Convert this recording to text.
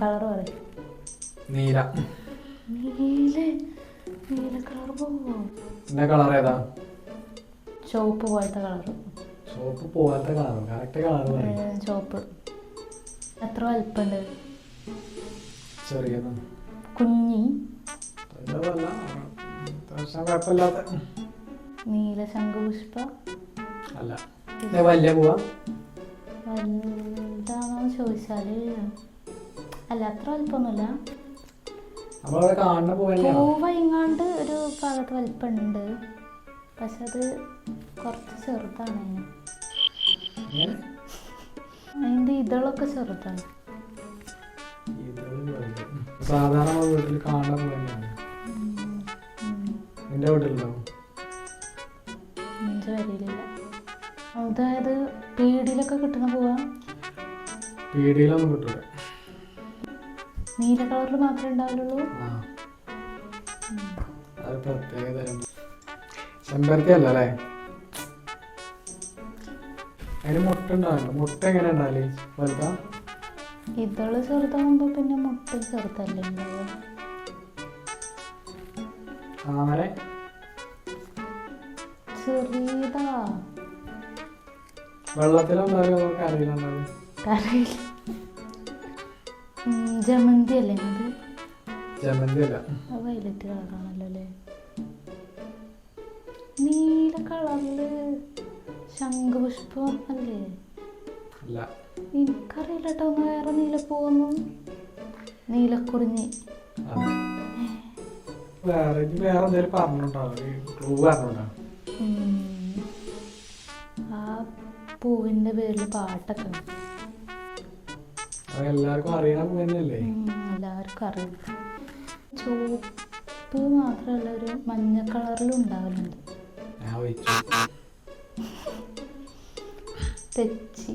Colour പറയും. നീല. നീല കളർ പോവോ? എന്റെ കളർ ഏതാ? ചുവപ്പ് പോലത്തെ കളർ. ചുവപ്പ് പോലത്തെ കളർ. കറക്റ്റ് കളർ പറയും. ചുവപ്പ്. എത്ര വലിപ്പുണ്ട്? ചെറിയത്. കുഞ്ഞി. കുഴപ്പമില്ലാത്ത. നീല ശംഖുപുഷ്പ അല്ല. വലിയ പൂവാ? വലുതാണോ ചോദിച്ചാല് അല്ല, അത്ര വലിപ്പമൊന്നുമില്ല. പൂവ് ഇങ്ങാണ്ട് ഒരു ഭാഗത്ത് വലിപ്പമുണ്ട്, പക്ഷെ അത് കുറച്ച് ചെറുതാണ്. അതിന്റെ ഇതളൊക്കെ ചെറുതാണ്. സാധാരണ വീട്ടിൽ കാണുന്ന പോലെ തന്നെയാണ്. നിന്റെ വീട്ടിലുണ്ടോ? എന്റെ വരിയിലില്ല. അതായത് പീടിയിലൊക്കെ കിട്ടണ പോവാ? പീടിയിലൊന്നും കിട്ടൂല. നീല കളറിൽ മാത്രമേ ഉണ്ടാവുള്ളൂ. അത് പ്രത്യേക തരം ചെമ്പരത്തി അല്ല അല്ലേ? അതിന് മുട്ട ഉണ്ടാവില്ല. മുട്ട എങ്ങനെ ഉണ്ടാവില്ലേ? വലുതാ? ഇതള് ചെറുതാകുമ്പോ പിന്നെ മുട്ട ചെറുതല്ലേ ഉണ്ടാവുക? താമര ചെറിയതാ. വെള്ളത്തിലുണ്ടാവില്ല, കരയിലുണ്ടാവില്ല. കരയിൽ. ജമന്തി അല്ലേ അത്? ജമന്തി അല്ല. വയലറ്റ് കളറാണല്ലോ അല്ലേ? നീല കളറില് ശംഖുപുഷ്പം അല്ലേ? അല്ല, എനിക്കറിയില്ല കേട്ടോ. ഒന്ന് വേറെ നീലപ്പൂവൊന്നും. നീലക്കുറിഞ്ഞി. വേറെ എന്തെങ്കിലും പറഞ്ഞോണ്ടാവും. ആ പൂവിന്റെ പേരിൽ പാട്ടൊക്കെ ഉണ്ട്. എല്ലാവർക്കും അറിയണ പൂ തന്നെയല്ലേ? എല്ലാവർക്കും അറിയാം. ചുവപ്പ് മാത്രമല്ല, ഒരു മഞ്ഞ കളറിലും ഉണ്ടാവലുണ്ട്. ഞാൻ തെച്ചി.